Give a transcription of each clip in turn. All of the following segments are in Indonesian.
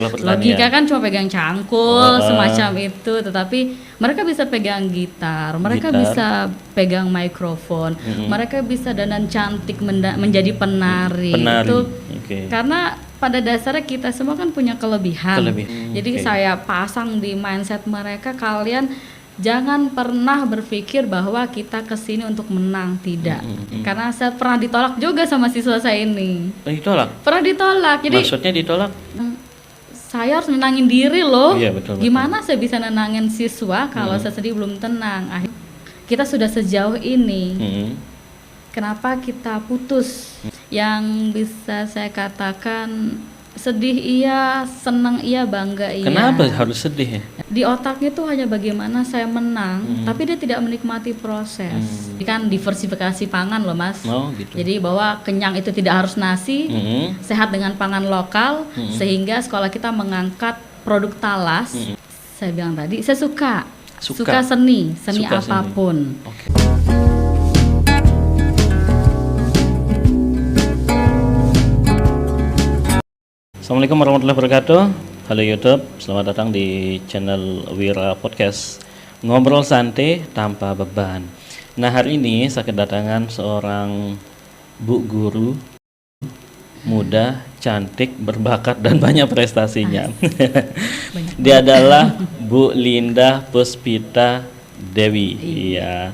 Logika kan cuma pegang cangkul semacam itu, tetapi mereka bisa pegang gitar, mereka bisa pegang mikrofon, mereka bisa dandan cantik menjadi penari. Itu karena pada dasarnya kita semua kan punya kelebihan. Jadi saya pasang di mindset mereka, kalian jangan pernah berpikir bahwa kita kesini untuk menang, tidak. Karena saya pernah ditolak juga sama siswa saya ini. Pernah ditolak. Jadi maksudnya ditolak? Saya harus nenangin diri loh. Iya, betul. Gimana saya bisa nenangin siswa kalau saya sendiri belum tenang? Kita sudah sejauh ini. Kenapa kita putus? Yang bisa saya katakan sedih iya, senang iya, bangga iya. Kenapa harus sedih ya? Di otaknya tuh hanya bagaimana saya menang, tapi dia tidak menikmati proses. Ini kan diversifikasi pangan loh Mas. Gitu. Jadi bahwa kenyang itu tidak harus nasi, sehat dengan pangan lokal, sehingga sekolah kita mengangkat produk talas. Saya bilang tadi, saya suka seni apapun. Assalamualaikum warahmatullahi wabarakatuh. Halo YouTube, selamat datang di channel Wira Podcast, ngobrol santai tanpa beban. Nah, hari ini saya kedatangan seorang bu guru muda, cantik, berbakat dan banyak prestasinya. Dia adalah Bu Linda Puspita Dewi. Iya.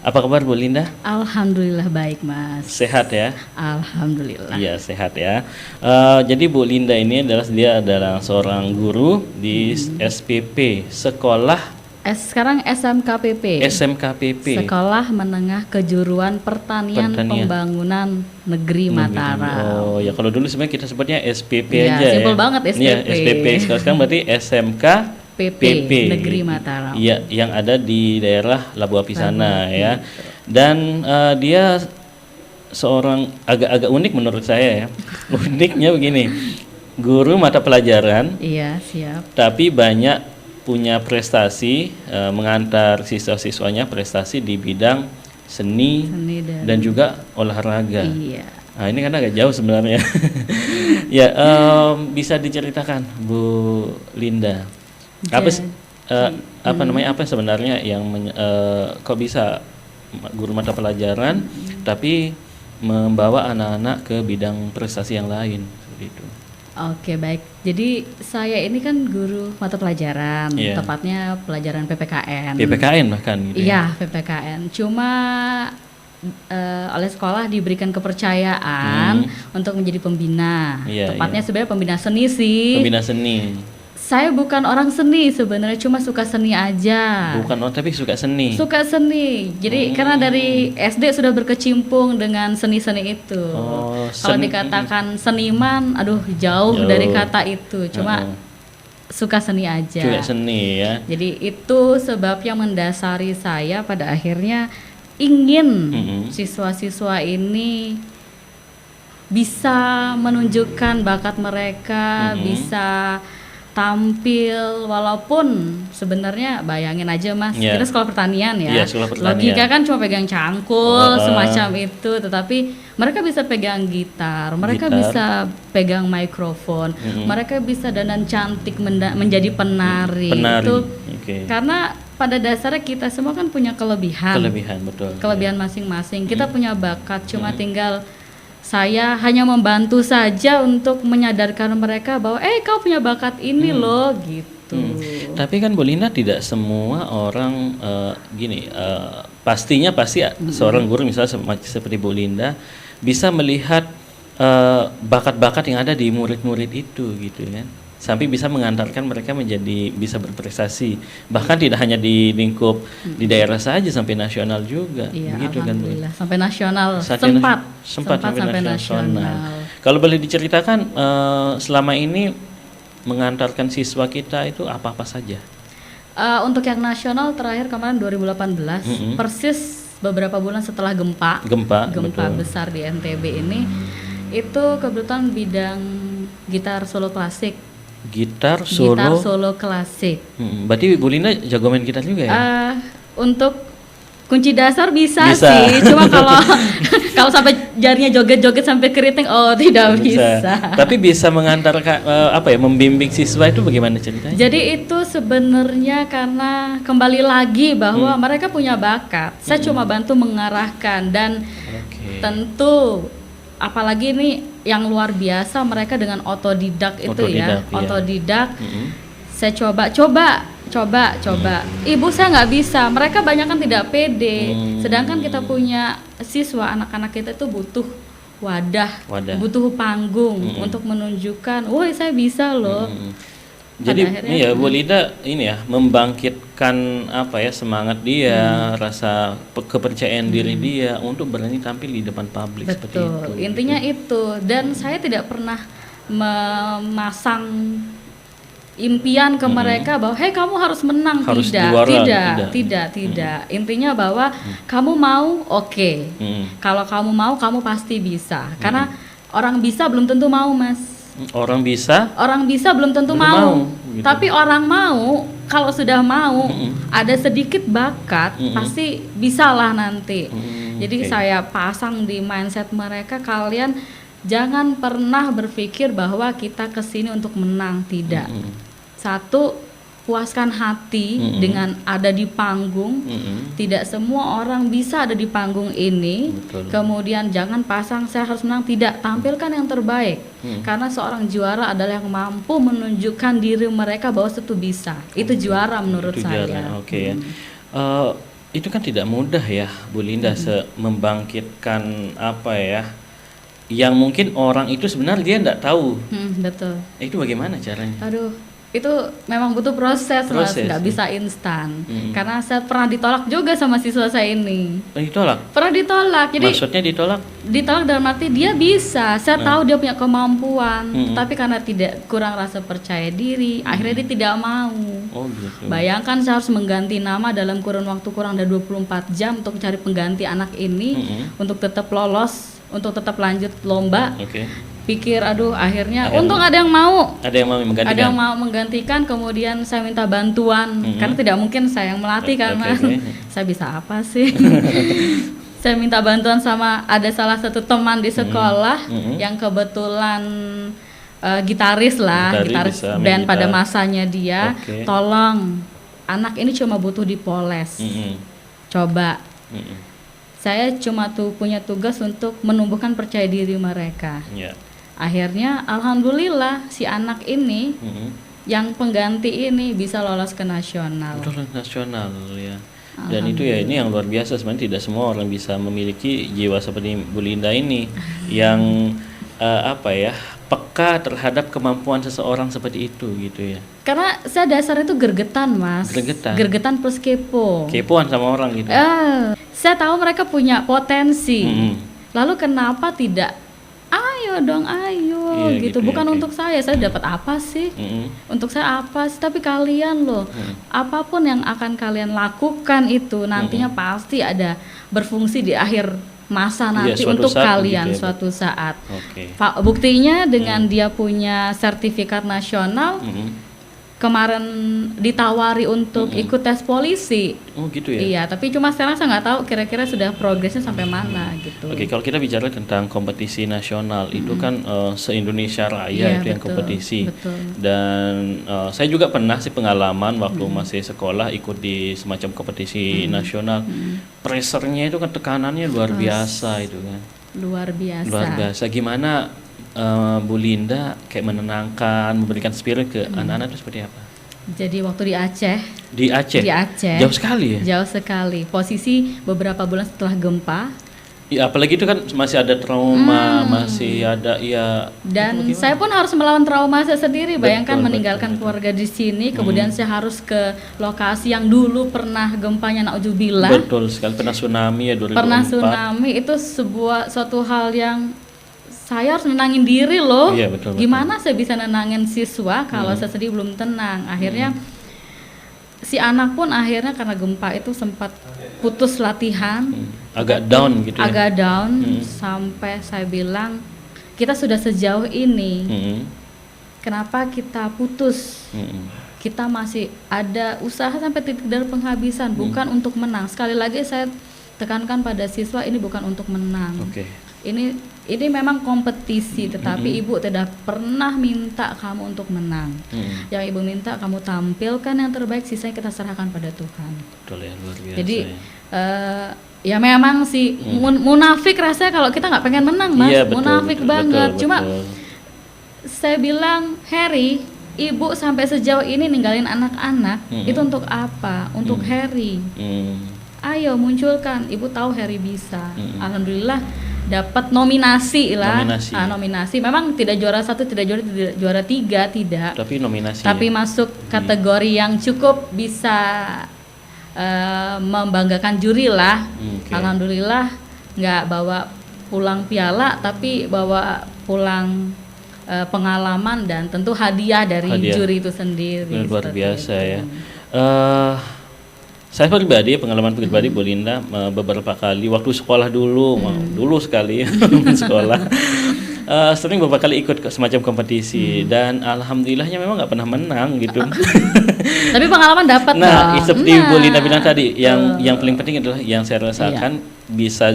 Apa kabar Bu Linda? Alhamdulillah baik Mas. Sehat ya? Alhamdulillah. Iya, sehat ya. Jadi Bu Linda ini dia adalah seorang guru di SPP, sekarang SMKPP. Sekolah Menengah Kejuruan Pertanian Pembangunan Negeri Mataram. Oh ya, kalau dulu sebenarnya kita sebutnya SPP ya, aja ya. Simpel banget SPP. Iya, SPP. Sekarang berarti SMKPP Negeri Mataram. Iya, yang ada di daerah Labu Api sana ya. Dan dia seorang agak unik menurut saya ya. Uniknya begini. Guru mata pelajaran. Iya, siap. Tapi banyak punya prestasi, mengantar siswa-siswanya prestasi di bidang seni dan juga olahraga. Iya. Nah, ini kan agak jauh sebenarnya. Ya, bisa diceritakan Bu Linda. Apa sebenarnya yang kok bisa guru mata pelajaran tapi membawa anak-anak ke bidang prestasi yang lain seperti itu. Oke, baik. Jadi saya ini kan guru mata pelajaran, tepatnya pelajaran PPKN. PPKN bahkan gitu. Iya, PPKN. Cuma oleh sekolah diberikan kepercayaan untuk menjadi pembina. Tepatnya sebenarnya pembina seni sih. Pembina seni. Saya bukan orang seni sebenarnya, cuma suka seni aja. Bukan orang tapi suka seni. Suka seni. Jadi karena dari SD sudah berkecimpung dengan seni-seni itu. Kalau dikatakan seniman, aduh jauh dari kata itu. Cuma suka seni aja. Suka seni ya. Jadi itu sebab yang mendasari saya pada akhirnya ingin siswa-siswa ini bisa menunjukkan bakat mereka, bisa tampil, walaupun sebenarnya bayangin aja Mas, kita sekolah pertanian ya. Logika kan cuma pegang cangkul semacam itu, tetapi mereka bisa pegang gitar, mereka bisa pegang mikrofon, mereka bisa dandan cantik menjadi penari. Itu karena pada dasarnya kita semua kan punya kelebihan, betul. Kelebihan masing-masing. Kita punya bakat, cuma tinggal saya hanya membantu saja untuk menyadarkan mereka bahwa kau punya bakat ini loh gitu. Tapi kan Bu Linda tidak semua orang pasti seorang guru misalnya seperti Bu Linda bisa melihat bakat-bakat yang ada di murid-murid itu gitu kan. Sampai bisa mengantarkan mereka menjadi bisa berprestasi, bahkan tidak hanya di lingkup di daerah saja, sampai nasional juga. Iya, begitu kan Bu? Sampai nasional, sempat sampai nasional. Kalau boleh diceritakan selama ini mengantarkan siswa kita itu apa-apa saja? Untuk yang nasional terakhir kemarin 2018, persis beberapa bulan setelah gempa besar di NTB ini, itu kebetulan bidang gitar solo klasik. Gitar solo klasik. Berarti Bu Linda jago main gitar juga ya? Untuk kunci dasar bisa sih. Cuma kalau Kalau sampai jarinya joget-joget sampai keriting, oh tidak bisa. Tapi bisa mengantarkan membimbing siswa itu bagaimana ceritanya? Jadi itu sebenarnya karena kembali lagi bahwa mereka punya bakat. Saya cuma bantu mengarahkan dan tentu apalagi ini yang luar biasa mereka dengan otodidak itu ya. Otodidak. Saya coba. Ibu saya nggak bisa. Mereka banyak kan tidak pede. Sedangkan kita punya siswa, anak-anak kita itu butuh wadah. Butuh panggung untuk menunjukkan, wah saya bisa loh. Jadi ini ya Bu Linda ini ya membangkitkan semangat dia, rasa kepercayaan diri dia untuk berani tampil di depan publik seperti itu. Betul. Intinya itu. Dan saya tidak pernah memasang impian ke mereka bahwa hey kamu harus menang, tidak. Intinya bahwa kamu mau, oke. Kalau kamu mau, kamu pasti bisa. Karena orang bisa belum tentu mau, Mas. Orang bisa belum tentu mau. Gitu. Tapi orang mau, kalau sudah mau, ada sedikit bakat, pasti bisalah nanti. Jadi saya pasang di mindset mereka, kalian jangan pernah berpikir bahwa kita kesini untuk menang, tidak. Satu, puaskan hati dengan ada di panggung. Tidak semua orang bisa ada di panggung ini. Betul. Kemudian jangan pasang saya harus menang, tidak. Tampilkan yang terbaik. Karena seorang juara adalah yang mampu menunjukkan diri mereka bahwa itu bisa. Itu juara menurut saya. Oke. Itu kan tidak mudah ya Bu Linda membangkitkan yang mungkin orang itu sebenarnya dia tidak tahu. Betul. Itu bagaimana caranya? Aduh, itu memang butuh proses. Mas, nggak bisa instan. Karena saya pernah ditolak juga sama siswa saya ini. Pernah ditolak. Jadi maksudnya ditolak? Ditolak dalam arti dia bisa. Saya tahu dia punya kemampuan, tapi karena kurang rasa percaya diri, akhirnya dia tidak mau. Oh gitu. Bayangkan saya harus mengganti nama dalam kurun waktu kurang dari 24 jam untuk cari pengganti anak ini untuk tetap lolos, untuk tetap lanjut lomba. Pikir akhirnya untung ada yang mau menggantikan. Kemudian saya minta bantuan karena tidak mungkin saya yang melatih karena saya bisa apa sih. Saya minta bantuan sama ada salah satu teman di sekolah yang kebetulan gitaris band pada masanya dia. Tolong, anak ini cuma butuh dipoles. Coba. Saya cuma punya tugas untuk menumbuhkan percaya diri mereka. Akhirnya alhamdulillah si anak ini yang pengganti ini bisa lolos ke nasional. Ya. Dan itu ya ini yang luar biasa, sebenarnya tidak semua orang bisa memiliki jiwa seperti Bu Linda ini yang peka terhadap kemampuan seseorang seperti itu gitu ya. Karena saya dasar itu gergetan, Mas. Gergetan plus kepo. Kepoan sama orang gitu. Saya tahu mereka punya potensi. Lalu kenapa tidak ayo dong, gitu. Bukan untuk saya dapat apa sih? Untuk saya apa sih? Tapi kalian loh, apapun yang akan kalian lakukan itu nantinya pasti ada berfungsi di akhir masa nanti untuk kalian suatu saat. Buktinya dengan dia punya sertifikat nasional. Kemarin ditawari untuk ikut tes polisi. Oh gitu ya? Iya, tapi cuma sekarang saya nggak tahu kira-kira sudah progresnya sampai mana gitu. Oke, kalau kita bicara tentang kompetisi nasional itu kan se-Indonesia Raya itu yang kompetisi. Dan saya juga pernah sih pengalaman waktu masih sekolah ikut di semacam kompetisi nasional. Pressure-nya itu kan tekanannya luar biasa itu kan. Luar biasa. Gimana Bu Linda kayak menenangkan, memberikan spirit ke anak-anak itu seperti apa? Jadi waktu di Aceh. Di Aceh. Jauh sekali ya? Jauh sekali. Posisi beberapa bulan setelah gempa. Ya, apalagi itu kan masih ada trauma, masih ada Dan saya pun harus melawan trauma saya sendiri. Bayangkan meninggalkan keluarga di sini, kemudian saya harus ke lokasi yang dulu pernah gempanya naudzubillah. Betul sekali, pernah tsunami ya 2004. Pernah tsunami, itu suatu hal yang saya harus nenangin diri loh. Iya, betul. Gimana saya bisa nenangin siswa kalau saya sendiri belum tenang? Akhirnya si anak pun akhirnya karena gempa itu sempat putus latihan. Agak down gitu ya? Agak down sampai saya bilang kita sudah sejauh ini. Kenapa kita putus? Kita masih ada usaha sampai titik darah penghabisan, bukan untuk menang. Sekali lagi saya tekankan pada siswa ini bukan untuk menang. Oke. Ini memang kompetisi, tetapi ibu tidak pernah minta kamu untuk menang. Yang ibu minta kamu tampilkan yang terbaik, sisanya kita serahkan pada Tuhan. Betul ya, luar biasa. Jadi ya memang sih munafik rasanya kalau kita nggak pengen menang, Mas. Iya, betul, munafik betul, banget. betul, Cuma betul. saya bilang, Harry, ibu sampai sejauh ini ninggalin anak-anak itu untuk apa? Untuk Harry. Ayo munculkan. Ibu tahu Harry bisa. Alhamdulillah dapat nominasi lah. Nominasi. Memang tidak juara 1, tidak juara 3, tidak. Tapi nominasi. Tapi masuk kategori yang cukup bisa membanggakan juri lah. Alhamdulillah nggak bawa pulang piala, tapi bawa pulang pengalaman dan tentu hadiah dari juri itu sendiri. Luar biasa itu. Ya. Saya pribadi, pengalaman pribadi Bu Linda, beberapa kali waktu sekolah dulu sekali sekolah, sering beberapa kali ikut semacam kompetisi dan alhamdulillahnya memang nggak pernah menang gitu. Tapi pengalaman dapat. Nah, seperti Bu Linda bilang tadi, yang paling penting adalah yang saya rasakan bisa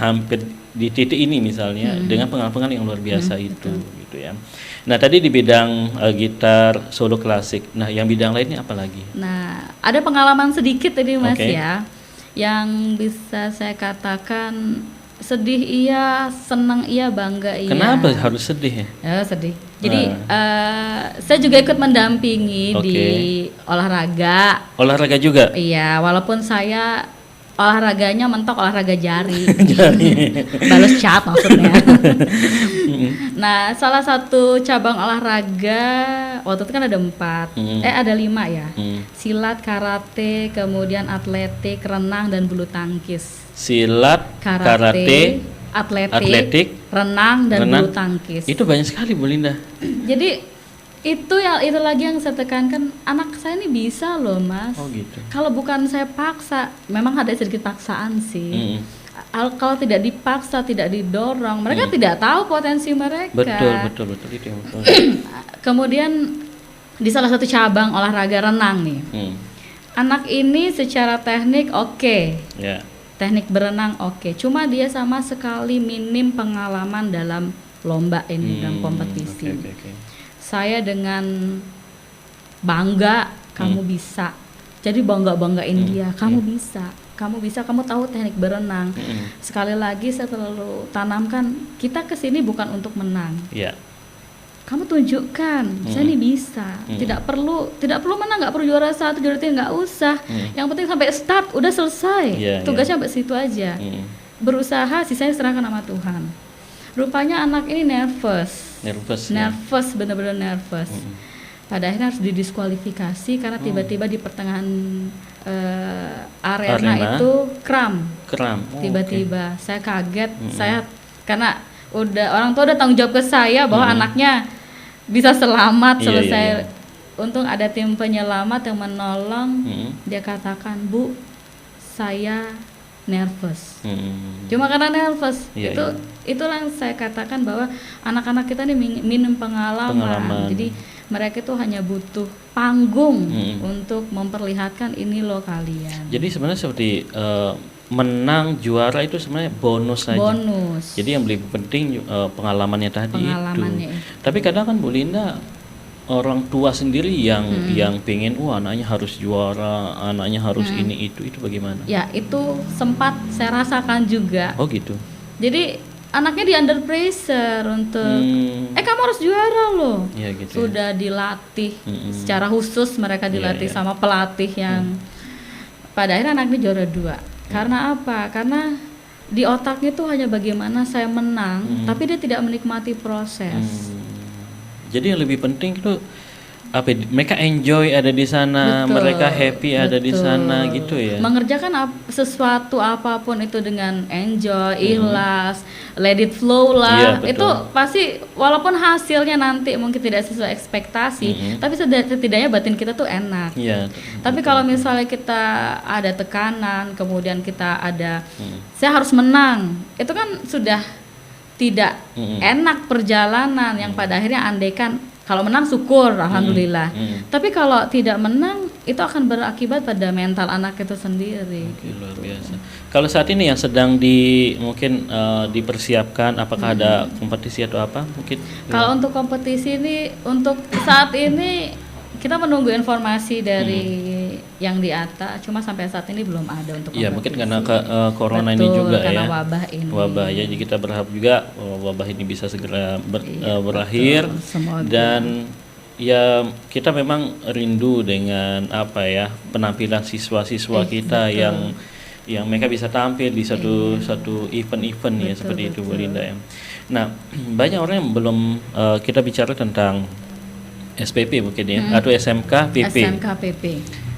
hampir di titik ini misalnya dengan pengalaman yang luar biasa itu, gitu ya. Nah, tadi di bidang gitar solo klasik. Nah, yang bidang lainnya apa lagi? Nah, ada pengalaman sedikit tadi Mas ya, yang bisa saya katakan sedih iya, senang iya, bangga iya. Kenapa harus sedih ya? Sedih. Jadi saya juga ikut mendampingi di olahraga. Olahraga juga? Iya, walaupun saya olahraganya mentok olahraga jari. Balas chat maksudnya. Nah, salah satu cabang olahraga waktu itu kan ada 4, ada 5 ya. Silat, karate, kemudian atletik, renang dan bulu tangkis. Silat, karate, atletik, renang dan bulu tangkis. Itu banyak sekali Bu Linda. Jadi itu lagi yang saya tekankan, anak saya ini bisa loh Mas. Oh gitu. Kalau bukan saya paksa, memang ada sedikit paksaan sih. Kalau tidak dipaksa, tidak didorong, mereka tidak tahu potensi mereka. Betul itu yang betul. Kemudian di salah satu cabang olahraga renang nih, anak ini secara teknik teknik berenang cuma dia sama sekali minim pengalaman dalam lomba ini, dalam kompetisi. Saya dengan bangga, kamu bisa. Jadi banggain dia, kamu bisa, kamu tahu teknik berenang. Sekali lagi saya selalu tanamkan, kita kesini bukan untuk menang. Kamu tunjukkan, saya ini bisa. Tidak perlu menang, nggak perlu juara 1, juara 3, nggak usah. Yang penting sampai start, udah selesai. Tugasnya sampai situ aja. Berusaha, sisanya serahkan sama Tuhan. Rupanya anak ini nervous, benar-benar nervous. Pada akhirnya harus didiskualifikasi karena tiba-tiba di pertengahan arena itu kram. Tiba-tiba saya kaget, karena orang tua udah tanggung jawab ke saya bahwa anaknya bisa selamat selesai. Untung ada tim penyelamat yang menolong. Dia katakan, Bu, saya nervous. Cuma karena nervous. Itulah yang saya katakan bahwa anak-anak kita ini minim pengalaman. Jadi mereka itu hanya butuh panggung untuk memperlihatkan ini loh kalian. Jadi sebenarnya seperti menang juara itu sebenarnya bonus saja. Jadi yang lebih penting pengalamannya tadi itu. Tapi kadang kan Bu Linda, orang tua sendiri yang pengen anaknya harus juara, anaknya harus ini itu bagaimana? Ya, itu sempat saya rasakan juga. Oh gitu. Jadi anaknya di under pressure untuk kamu harus juara loh. Ya, gitu. Sudah dilatih secara khusus, mereka dilatih sama pelatih yang pada akhirnya anaknya juara 2. Karena apa? Karena di otaknya tuh hanya bagaimana saya menang, tapi dia tidak menikmati proses. Jadi yang lebih penting itu mereka enjoy ada di sana, mereka happy ada di sana gitu ya. Mengerjakan sesuatu apapun itu dengan enjoy, ikhlas, let it flow lah. Itu pasti walaupun hasilnya nanti mungkin tidak sesuai ekspektasi, tapi setidaknya batin kita tuh enak. Tapi kalau misalnya kita ada tekanan, kemudian kita ada saya harus menang, itu kan sudah tidak enak perjalanan yang pada akhirnya andaikan kalau menang syukur alhamdulillah. Tapi kalau tidak menang itu akan berakibat pada mental anak itu sendiri. Oke, luar biasa. Kalau saat ini yang sedang mungkin dipersiapkan, apakah ada kompetisi atau apa? Mungkin. Kalau untuk kompetisi ini, untuk saat ini kita menunggu informasi dari yang di atas. Cuma sampai saat ini belum ada untuk kompetisi. Iya, mungkin karena corona Betul, ini juga karena ya. wabah ini. Wabah ya, jadi kita berharap juga wabah ini bisa segera berakhir. Betul, semoga. Dan ya kita memang rindu dengan apa ya, penampilan siswa-siswa kita betul. yang mereka bisa tampil di satu event-event ya, seperti itu Bu Linda ya. Nah, banyak orang yang belum kita bicara tentang SPP mungkin ya, atau SMK PP. SMK PP.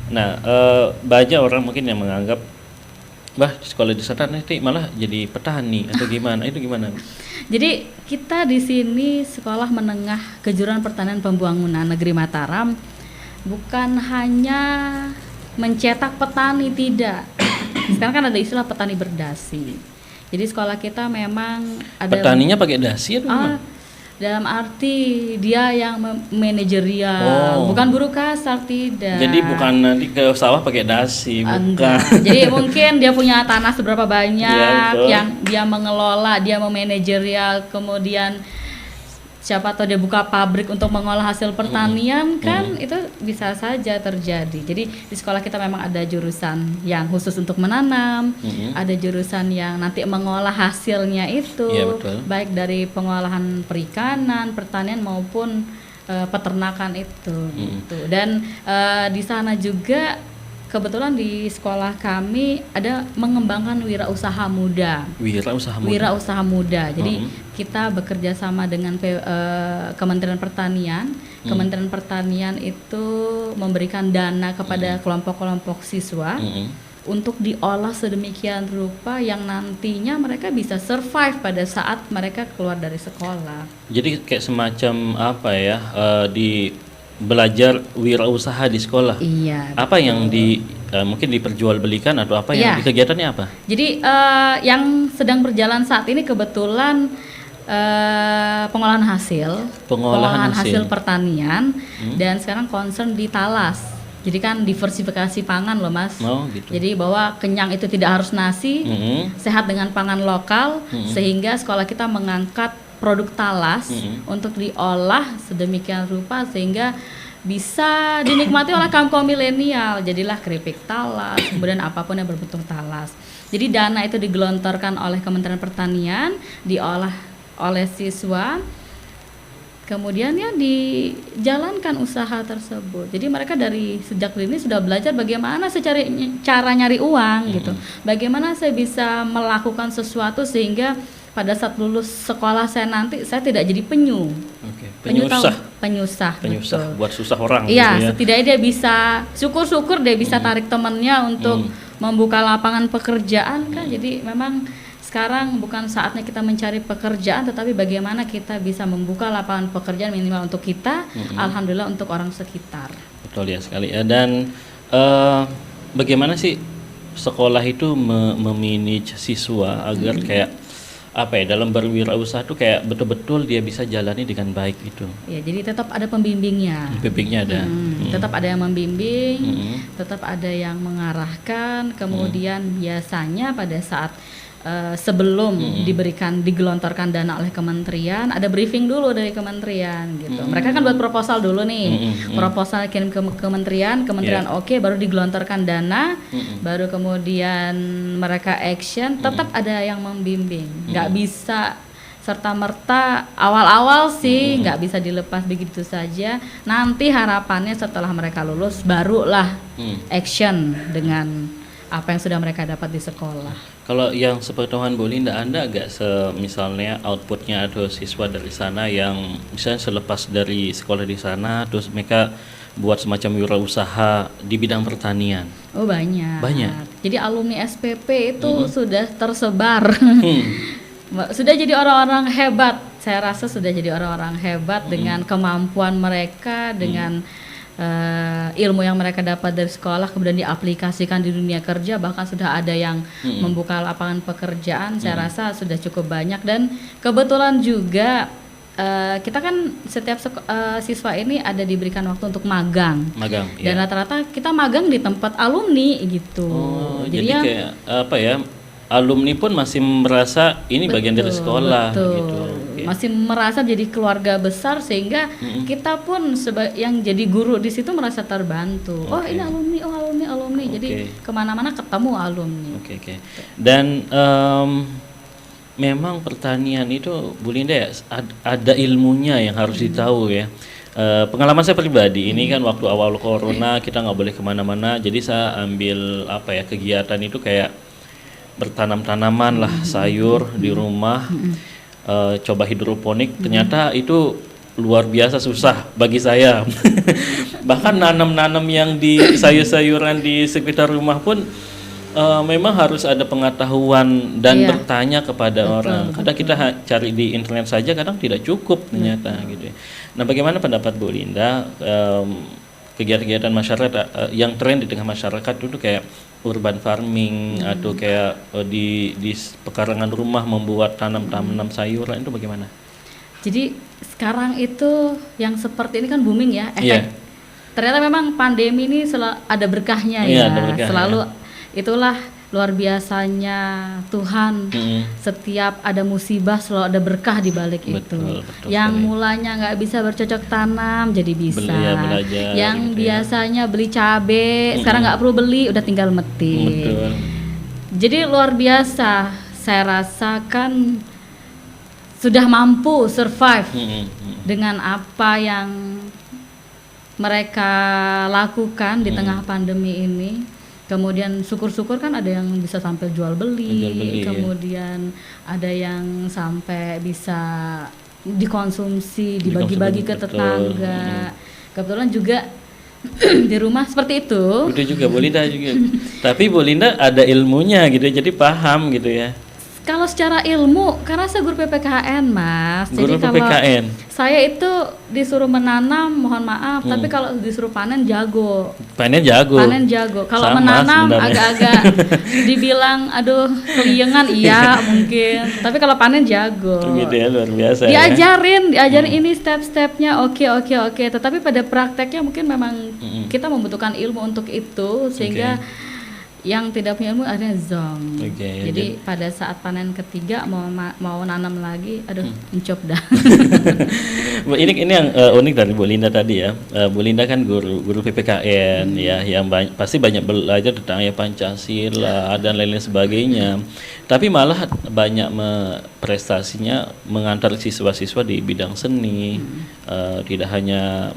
Nah, banyak orang mungkin yang menganggap bah sekolah di sana nanti malah jadi petani atau gimana. Itu gimana? Jadi kita di sini sekolah menengah kejuruan pertanian pembangunan negeri Mataram bukan hanya mencetak petani, tidak. Sekarang kan ada istilah petani berdasi. Jadi sekolah kita memang ada Petaninya pakai dasi atau gimana? dalam arti dia yang manajerial, bukan buruh kasar, tidak. Jadi bukan nanti ke sawah pakai dasi, bukan. Enggak. Jadi mungkin dia punya tanah seberapa banyak Ya, yang dia mengelola, dia memanajerial, kemudian siapa tahu dia buka pabrik untuk mengolah hasil pertanian, kan itu bisa saja terjadi. Jadi di sekolah kita memang ada jurusan yang khusus untuk menanam, ada jurusan yang nanti mengolah hasilnya itu, Iya, betul. baik dari pengolahan perikanan, pertanian maupun peternakan itu. Gitu. Dan di sana juga kebetulan di sekolah kami ada mengembangkan wirausaha muda. Wirausaha muda. Jadi kita bekerja sama dengan Kementerian Pertanian. Kementerian Pertanian itu memberikan dana kepada kelompok-kelompok siswa untuk diolah sedemikian rupa yang nantinya mereka bisa survive pada saat mereka keluar dari sekolah. Jadi kayak semacam apa ya, belajar wirausaha di sekolah. Iya. Apa yang mungkin diperjualbelikan atau apa yang kegiatannya apa? Jadi yang sedang berjalan saat ini kebetulan pengolahan hasil pertanian dan sekarang concern di talas. Jadi kan diversifikasi pangan loh Mas. Oh, gitu. Jadi bahwa kenyang itu tidak harus nasi, sehat dengan pangan lokal, sehingga sekolah kita mengangkat produk talas untuk diolah sedemikian rupa sehingga bisa dinikmati oleh kaum milenial. Jadilah keripik talas, kemudian apapun yang berbentuk talas. Jadi dana itu digelontorkan oleh Kementerian Pertanian, diolah oleh siswa, kemudian ya dijalankan usaha tersebut. Jadi mereka dari sejak dini sudah belajar bagaimana cara nyari uang gitu. Bagaimana saya bisa melakukan sesuatu sehingga pada saat lulus sekolah saya nanti saya tidak jadi penyu. Penyusah. Betul. Buat susah orang. Iya, gitu ya. setidaknya dia bisa syukur-syukur dia bisa tarik temannya untuk membuka lapangan pekerjaan kan. Jadi memang sekarang bukan saatnya kita mencari pekerjaan, tetapi bagaimana kita bisa membuka lapangan pekerjaan minimal untuk kita, alhamdulillah untuk orang sekitar. Betul ya sekali ya. Dan bagaimana sih sekolah itu memanage siswa agar kayak apa ya, dalam berwirausaha tuh kayak betul-betul dia bisa jalani dengan baik itu. Ya, jadi tetap ada pembimbingnya. Pembimbingnya ada. Tetap ada yang membimbing, tetap ada yang mengarahkan. Kemudian biasanya pada saat sebelum digelontorkan dana oleh kementerian, ada briefing dulu dari kementerian gitu. Mereka kan buat proposal dulu nih. Proposal kirim ke kementerian oke, baru digelontorkan dana, baru kemudian mereka action. Tetap ada yang membimbing. Nggak bisa serta-merta awal-awal sih nggak bisa dilepas begitu saja. Nanti harapannya setelah mereka lulus barulah action dengan apa yang sudah mereka dapat di sekolah. Kalau yang sepengetahuan Bu Linda, Anda agak misalnya outputnya atau siswa dari sana yang misalnya selepas dari sekolah di sana terus mereka buat semacam wirausaha di bidang pertanian? Oh banyak. Jadi alumni SPP itu sudah tersebar. Sudah jadi orang-orang hebat. Saya rasa sudah jadi orang-orang hebat dengan kemampuan mereka, dengan ilmu yang mereka dapat dari sekolah kemudian diaplikasikan di dunia kerja, bahkan sudah ada yang membuka lapangan pekerjaan. Saya rasa sudah cukup banyak dan kebetulan juga kita kan setiap siswa ini ada diberikan waktu untuk magang. Dan rata-rata kita magang di tempat alumni gitu. Jadi kayak apa ya? Alumni pun masih merasa ini bagian dari sekolah gitu. Masih merasa jadi keluarga besar sehingga kita pun yang jadi guru di situ merasa terbantu. Oh ini alumni. Jadi kemana-mana ketemu alumni. Dan memang pertanian itu Bu Linda ya ada ilmunya yang harus ditahu ya. Pengalaman saya pribadi ini kan waktu awal corona kita nggak boleh kemana-mana, jadi saya ambil kegiatan itu kayak bertanam tanaman lah, sayur di rumah, coba hidroponik. Ternyata itu luar biasa susah bagi saya. Bahkan nanam-nanam yang di sayur-sayuran di sekitar rumah pun memang harus ada pengetahuan dan bertanya kepada orang. Kadang kita cari di internet saja kadang tidak cukup ternyata gitu ya. Nah, bagaimana pendapat Bu Linda kegiatan-kegiatan masyarakat yang tren di tengah masyarakat itu kayak urban farming atau kayak di pekarangan rumah membuat tanam sayuran itu bagaimana? Jadi sekarang itu yang seperti ini kan booming ya, ternyata memang pandemi ini ada berkahnya ya, selalu itulah luar biasanya Tuhan. Setiap ada musibah selalu ada berkah di balik itu. Yang mulanya nggak bisa bercocok tanam jadi bisa. Yang gitu biasanya beli cabai sekarang nggak perlu beli, udah tinggal metik. Jadi luar biasa. Saya rasakan sudah mampu survive dengan apa yang mereka lakukan di tengah pandemi ini. Kemudian syukur-syukur kan ada yang bisa sampai jual beli kemudian ada yang sampai bisa dikonsumsi, dibagi-bagi ke tetangga. Kebetulan juga di rumah seperti itu. Itu juga Bu Linda juga. Tapi Bu Linda ada ilmunya gitu, jadi paham gitu ya. Kalau secara ilmu, karena saya guru PPKN Mas, guru jadi kalau PPKN. Saya itu disuruh menanam, mohon maaf, tapi kalau disuruh panen jago. Panen jago. Kalau menanam agak-agak dibilang, aduh keliengan iya mungkin, tapi kalau panen jago. Gitu ya, luar biasa. Diajarin ini step-stepnya, oke. Tetapi pada prakteknya mungkin memang kita membutuhkan ilmu untuk itu sehingga yang tidak punya ilmu ada zong. Jadi pada saat panen ketiga mau nanam lagi, aduh encop dah. Ini yang unik dari Bu Linda tadi ya. Bu Linda kan guru PPKN ya, yang pasti banyak belajar tentang Pancasila dan lain-lain sebagainya. Tapi malah banyak prestasinya mengantar siswa-siswa di bidang seni. Tidak hanya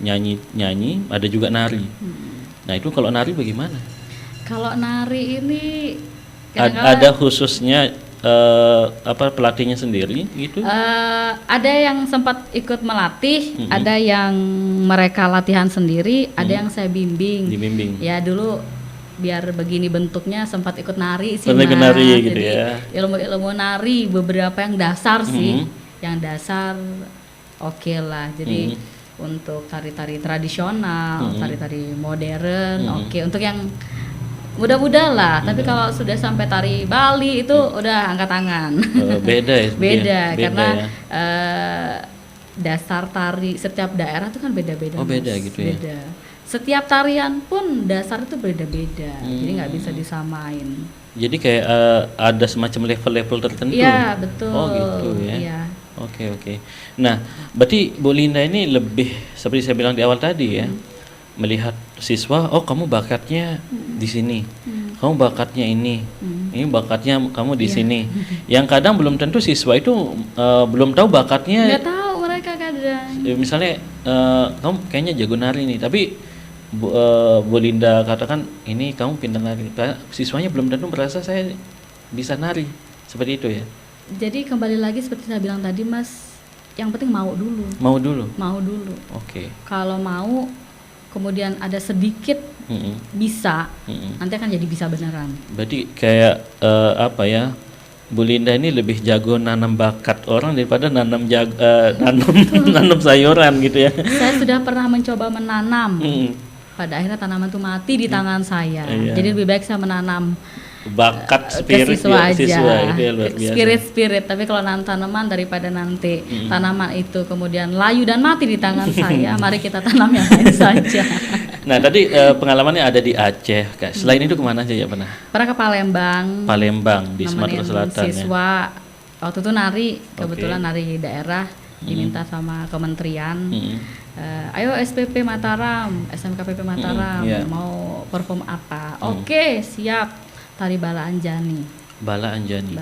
nyanyi, ada juga nari. Nah itu kalau nari bagaimana? Kalau nari ini ada khususnya pelatihnya sendiri gitu? Ada yang sempat ikut melatih, ada yang mereka latihan sendiri, ada yang saya bimbing. Ya dulu biar begini bentuknya sempat ikut nari sih Mas. Nari gitu. Jadi ilmu nari beberapa yang dasar sih, yang dasar oke lah. Jadi untuk tari-tari tradisional, tari-tari modern, untuk yang mudah-mudah lah, tapi kalau sudah sampai tari Bali itu udah angkat tangan. Beda karena dasar tari setiap daerah itu kan beda-beda. Beda gitu ya. Beda. Setiap tarian pun dasar itu beda-beda, jadi nggak bisa disamain. Jadi kayak ada semacam level-level tertentu. Iya betul. Oh gitu ya. Iya. Oke. Nah, berarti Bu Linda ini lebih seperti saya bilang di awal tadi ya. Melihat siswa, kamu bakatnya di sini, kamu bakatnya ini bakatnya kamu di sini. Yang kadang belum tentu siswa itu belum tahu bakatnya. Nggak tahu mereka kadang. Misalnya kamu kayaknya jago nari nih, tapi Bu Linda katakan ini kamu pintar nari. Siswanya belum tentu merasa saya bisa nari, seperti itu ya. Jadi kembali lagi seperti saya bilang tadi Mas, yang penting mau dulu. Oke. Kalau mau kemudian ada sedikit bisa, nanti akan jadi bisa beneran. Berarti kayak Bu Linda ini lebih jago nanam bakat orang daripada nanam sayuran gitu ya. Saya sudah pernah mencoba menanam, pada akhirnya tanaman itu mati di tangan saya. Jadi lebih baik saya menanam bakat ke spirit siswa aja, siswa itu ya luar biasa. spirit. Tapi kalau tanaman daripada nanti tanaman itu kemudian layu dan mati di tangan saya, mari kita tanam yang lain saja. Nah tadi pengalamannya ada di Aceh, Kak. Selain itu kemana aja ya pernah? Pernah ke Palembang, Palembang di nemenin Sumatera Selatan ya. siswa waktu itu nari, kebetulan nari daerah diminta sama kementerian. Ayo SPP Mataram, SMKPP Mataram, yeah. mau perform apa? Oke, siap. Tari Bala Anjani. Bala Anjani.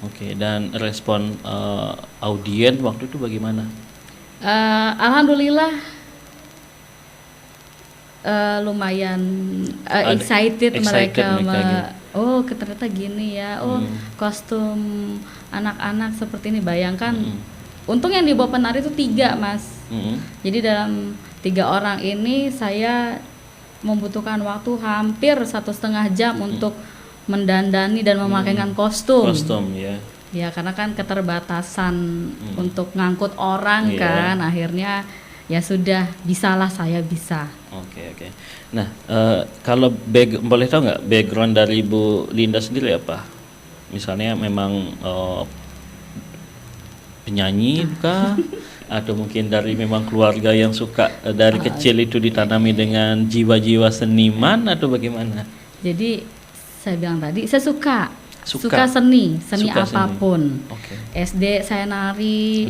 Oke, dan respon audien waktu itu bagaimana? Alhamdulillah lumayan excited mereka. Oh, ternyata gini ya. Oh, kostum anak-anak seperti ini. Bayangkan. Untung yang dibawa penari itu 3, Mas. Jadi dalam 3 orang ini saya membutuhkan waktu hampir 1,5 jam untuk mendandani dan memakaikan kostum. Ya. Ya, karena kan keterbatasan untuk ngangkut orang kan, akhirnya ya sudah, bisalah saya bisa. Oke. Nah, kalau boleh tahu nggak background dari Ibu Linda sendiri apa? Misalnya memang penyanyi kah? Atau mungkin dari memang keluarga yang suka dari kecil itu ditanami dengan jiwa-jiwa seniman atau bagaimana? Jadi saya bilang tadi saya suka seni apapun. Okay. SD saya nari,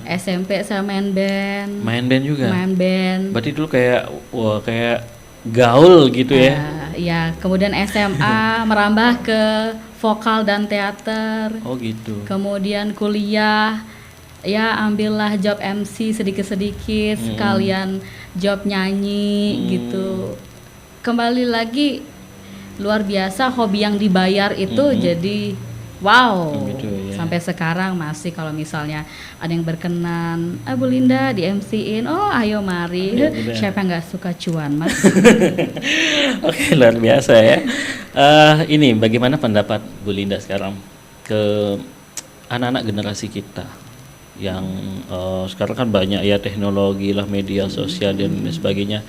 SMP saya main band. Main band juga. Berarti dulu kayak gaul gitu ya? Ya, kemudian SMA merambah ke vokal dan teater. Oh gitu. Kemudian kuliah. Ya, ambillah job MC sedikit-sedikit, sekalian job nyanyi gitu. Kembali lagi luar biasa, hobi yang dibayar itu jadi wow. Gitu, ya. Sampai sekarang masih kalau misalnya ada yang berkenan, Bu Linda di MC-in, oh ayo mari. Siapa yang nggak suka cuan, Mas? Oke, luar biasa ya. Ini bagaimana pendapat Bu Linda sekarang ke anak-anak generasi kita? Yang sekarang kan banyak ya teknologi lah, media sosial dan sebagainya,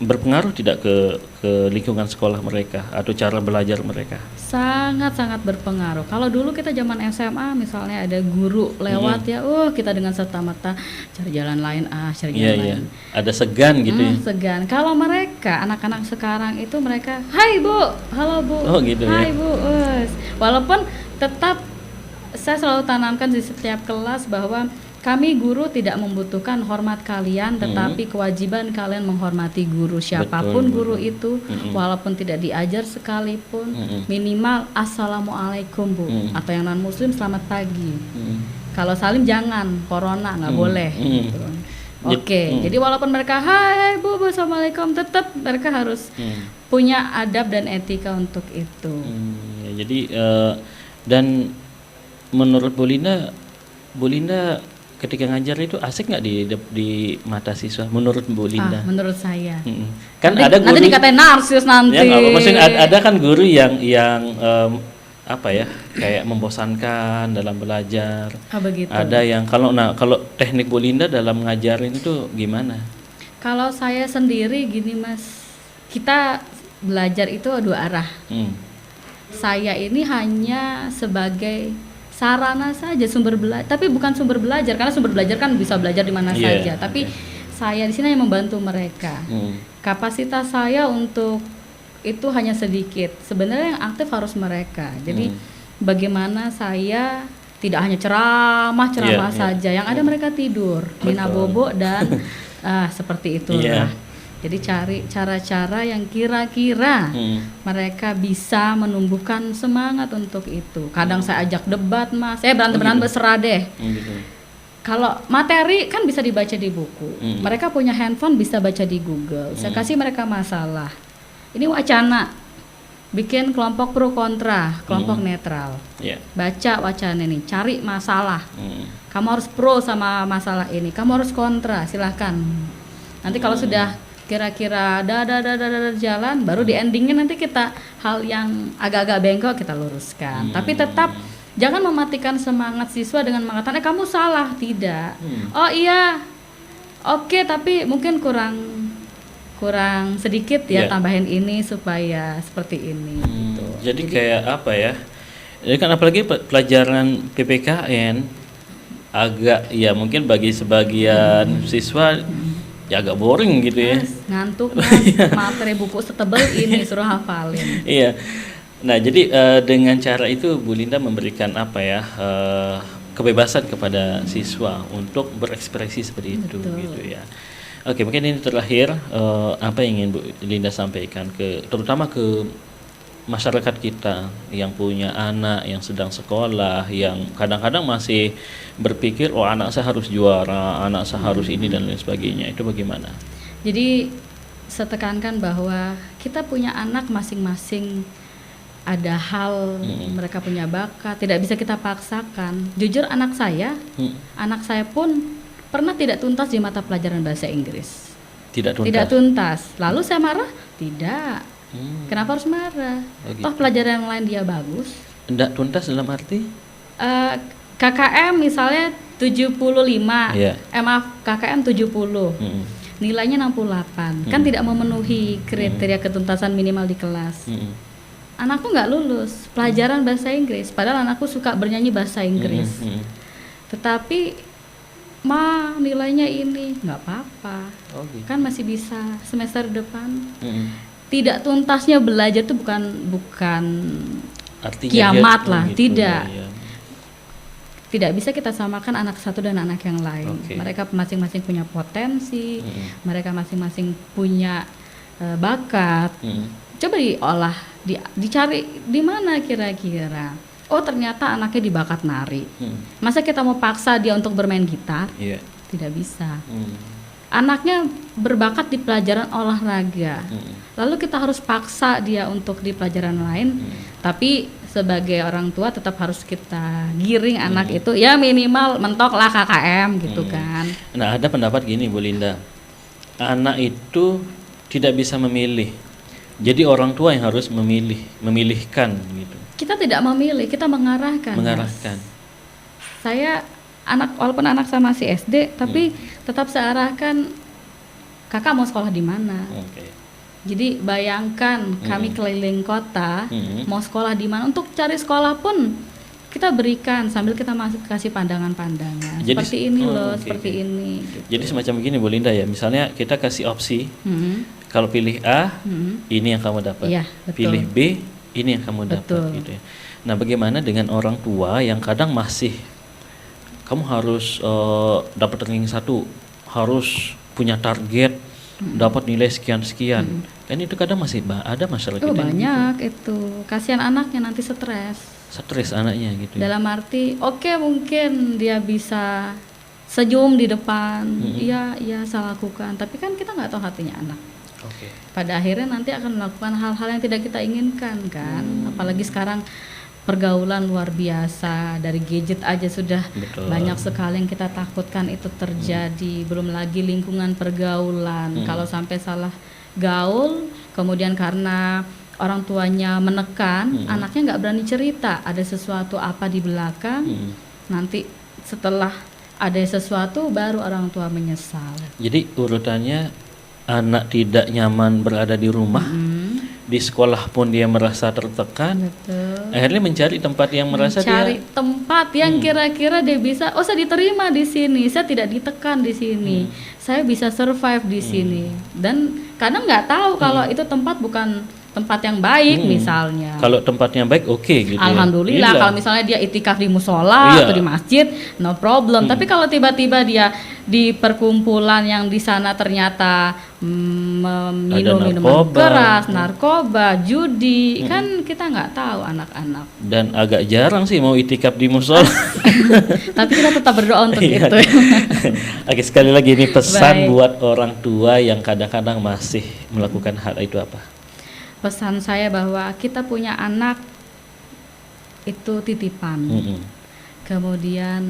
berpengaruh tidak ke lingkungan sekolah mereka atau cara belajar mereka? Sangat berpengaruh. Kalau dulu kita zaman SMA misalnya ada guru lewat kita dengan serta-merta cari jalan lain, lain. Ada segan gitu ya. Segan. Kalau mereka anak-anak sekarang itu mereka, "Hai Bu, halo Bu." Oh gitu. Hai Bu. Walaupun tetap saya selalu tanamkan di setiap kelas bahwa kami guru tidak membutuhkan hormat kalian, tetapi kewajiban kalian menghormati guru siapapun. Betul, guru itu, walaupun tidak diajar sekalipun, minimal assalamualaikum Bu, atau yang non muslim selamat pagi. Kalau salim jangan, corona nggak boleh. Gitu. Oke, jadi walaupun mereka hai Bu, assalamualaikum, tetap mereka harus punya adab dan etika untuk itu. Jadi dan menurut Bu Linda ketika ngajar itu asik nggak di mata siswa? Menurut Bu Linda? Menurut saya. Kan nanti, ada guru. Nanti dikatain narsis nanti. Ya, maksudnya ada kan guru yang kayak membosankan dalam belajar. Begitu. Ada yang kalau teknik Bu Linda dalam ngajarin itu gimana? Kalau saya sendiri gini Mas, kita belajar itu 2 arah. Saya ini hanya sebagai sarana saja, sumber belajar, tapi bukan sumber belajar, karena sumber belajar kan bisa belajar di mana saja. Tapi saya di sini hanya membantu mereka. Kapasitas saya untuk itu hanya sedikit. Sebenarnya yang aktif harus mereka. Jadi bagaimana saya tidak hanya ceramah saja, yang ada mereka tidur, Nina Bobo dan seperti itulah. Jadi cari cara-cara yang kira-kira mereka bisa menumbuhkan semangat untuk itu. Kadang saya ajak debat Mas, berantem berserah deh. Kalau materi kan bisa dibaca di buku, mereka punya handphone bisa baca di Google. Saya kasih mereka masalah. Ini wacana, bikin kelompok pro kontra, kelompok netral. Baca wacana ini, cari masalah. Kamu harus pro sama masalah ini, kamu harus kontra, silahkan. Nanti kalau sudah kira-kira ada jalan, baru di endingnya nanti kita hal yang agak-agak bengkok kita luruskan. Tapi tetap jangan mematikan semangat siswa dengan mengatakan kamu salah, tidak. Oh iya, oke, tapi mungkin kurang kurang sedikit ya, Iya. tambahin ini supaya seperti ini gitu. Jadi kayak apa ya? Ini kan apalagi pelajaran PPKN agak ya mungkin bagi sebagian siswa ya agak boring gitu ya. Ngantuk kan, materi buku setebel ini suruh hafalin. Iya. Nah, jadi dengan cara itu Bu Linda memberikan apa ya? Kebebasan kepada siswa untuk berekspresi seperti itu gitu ya. Oke, mungkin ini terakhir apa yang ingin Bu Linda sampaikan terutama ke masyarakat kita yang punya anak yang sedang sekolah, yang kadang-kadang masih berpikir oh anak saya harus juara, anak saya harus ini dan lain sebagainya. Itu bagaimana? Jadi saya tekankan bahwa kita punya anak masing-masing, ada hal mereka punya bakat, tidak bisa kita paksakan. Jujur anak saya pun pernah tidak tuntas di mata pelajaran bahasa Inggris. Tidak tuntas. Tidak tuntas. Lalu saya marah? Tidak. Kenapa harus marah? Oh, gitu. Toh pelajaran yang lain dia bagus. Tidak tuntas dalam arti? KKM misalnya 75, Iya. maaf KKM 70, nilainya 68, kan tidak memenuhi kriteria ketuntasan minimal di kelas. Anakku nggak lulus pelajaran bahasa Inggris, padahal anakku suka bernyanyi bahasa Inggris. Tetapi nilainya ini nggak apa-apa, Oh, gitu. kan masih bisa semester depan. Tidak tuntasnya belajar itu bukan Artinya kiamat dia- lah, gitu, tidak. ya. Tidak bisa kita samakan anak satu dan anak yang lain. Oke. Mereka masing-masing punya potensi, mereka masing-masing punya bakat. Coba diolah, dicari di mana kira-kira. Oh ternyata anaknya di bakat nari. Masa kita mau paksa dia untuk bermain gitar? Iya. Tidak bisa. Anaknya berbakat di pelajaran olahraga, lalu kita harus paksa dia untuk di pelajaran lain. Tapi sebagai orang tua tetap harus kita giring anak itu, ya minimal mentok lah KKM gitu kan. Nah, ada pendapat gini Bu Linda, anak itu tidak bisa memilih, jadi orang tua yang harus memilihkan gitu. Kita tidak memilih, kita mengarahkan. Mengarahkan. Saya walaupun anak saya masih SD, tapi tetap saya arahkan, kakak mau sekolah di mana. Oke. Jadi bayangkan kami keliling kota, mau sekolah di mana, untuk cari sekolah pun kita berikan sambil kita masih kasih pandangan-pandangan. Jadi- Seperti ini loh, oke, seperti oke. ini. Gitu. Jadi semacam begini Bu Linda ya, misalnya kita kasih opsi, kalau pilih A, ini yang kamu dapat. Iya, betul. Pilih B, ini yang kamu dapat Betul. gitu ya. Nah, bagaimana dengan orang tua yang kadang masih kamu harus dapat ranking 1, harus punya target, dapat nilai sekian-sekian. Kan itu kadang masih ada masyarakat Oh, yang banyak itu. Kasihan anaknya nanti stres. stres anaknya gitu. Dalam arti, oke mungkin dia bisa senyum di depan, iya saya lakukan. Tapi kan kita nggak tahu hatinya anak. Oke. Pada akhirnya nanti akan melakukan hal-hal yang tidak kita inginkan kan. Apalagi sekarang pergaulan luar biasa, dari gadget aja sudah Betul. banyak sekali yang kita takutkan itu terjadi. Belum lagi lingkungan pergaulan. Kalau sampai salah gaul, kemudian karena orang tuanya menekan, anaknya nggak berani cerita ada sesuatu apa di belakang. Nanti setelah ada sesuatu baru orang tua menyesal. Jadi urutannya anak tidak nyaman berada di rumah, di sekolah pun dia merasa tertekan. Betul. Akhirnya mencari tempat yang merasa Cari dia tempat yang kira-kira dia bisa, oh saya diterima di sini, saya tidak ditekan di sini, saya bisa survive di sini. Dan kadang nggak tahu kalau itu tempat bukan tempat yang baik misalnya. kalau tempatnya baik oke gitu. Alhamdulillah Ya. kalau misalnya dia itikaf di musola Iya. atau di masjid, no problem. Tapi kalau tiba-tiba dia di perkumpulan yang di sana ternyata minum minuman narkoba. keras, narkoba, judi, kan kita nggak tahu anak-anak. Dan agak jarang sih mau itikaf di musola. Tapi kita tetap berdoa untuk Iya. itu. Oke, sekali lagi ini pesan Baik. buat orang tua yang kadang-kadang masih melakukan hal itu apa? Pesan saya bahwa kita punya anak itu titipan. Kemudian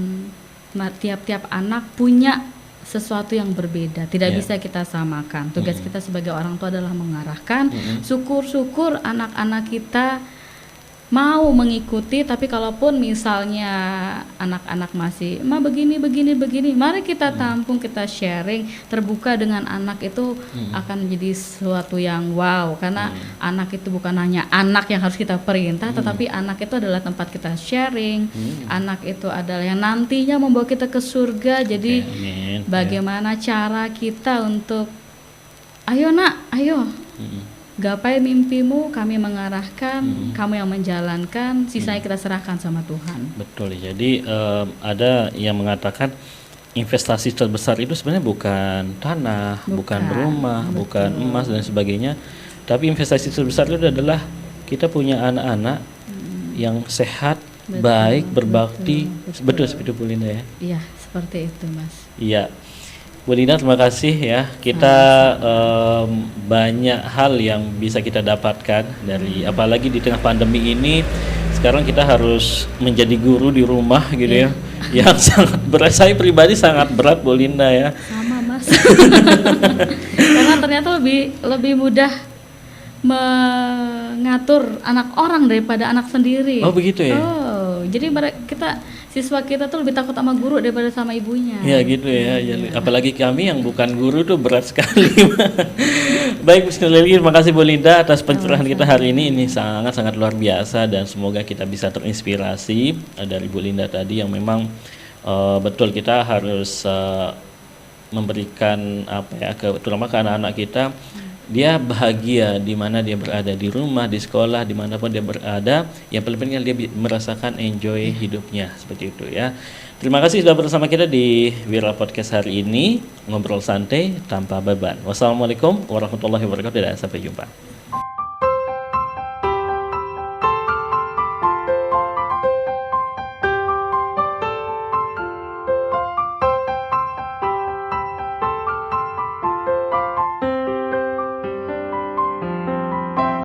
tiap-tiap anak punya sesuatu yang berbeda, tidak Iya. bisa kita samakan. Tugas kita sebagai orang tua adalah mengarahkan. Syukur-syukur anak-anak kita mau mengikuti. Tapi kalaupun misalnya anak-anak masih begini, mari kita tampung, kita sharing, terbuka dengan anak itu akan menjadi sesuatu yang wow, karena anak itu bukan hanya anak yang harus kita perintah, tetapi anak itu adalah tempat kita sharing. Anak itu adalah yang nantinya membawa kita ke surga. Jadi bagaimana cara kita untuk ayo nak, ayo gapai mimpimu, kami mengarahkan, kamu yang menjalankan, sisanya kita serahkan sama Tuhan. Betul. Jadi ada yang mengatakan investasi terbesar itu sebenarnya bukan tanah, bukan rumah, bukan emas dan sebagainya, tapi investasi terbesar itu adalah kita punya anak-anak yang sehat, baik, berbakti. Betul seperti Bu Linda ya. Iya, seperti itu Mas. Iya. Bu Linda, terima kasih ya. Kita banyak hal yang bisa kita dapatkan dari, apalagi di tengah pandemi ini. Sekarang kita harus menjadi guru di rumah gitu ya. Yang sangat berat. Saya pribadi sangat berat Bu Linda ya. Sama Mas. Karena ternyata lebih mudah mengatur anak orang daripada anak sendiri. Oh begitu ya. Jadi siswa kita tuh lebih takut sama guru daripada sama ibunya. Ya gitu ya. Apalagi kami yang bukan guru tuh berat sekali. Baik, bismillahirrahmanirrahim. Terima kasih Bu Linda atas pencerahan kita hari ini. Ini sangat-sangat luar biasa dan semoga kita bisa terinspirasi dari Bu Linda tadi yang memang betul kita harus memberikan terutama ke anak-anak kita. Dia bahagia di mana dia berada, di rumah, di sekolah, dimanapun dia berada. Yang paling penting dia merasakan enjoy hidupnya, seperti itu ya. Terima kasih sudah bersama kita di Wira Podcast hari ini, ngobrol santai tanpa beban. Wassalamualaikum warahmatullahi wabarakatuh dan sampai jumpa.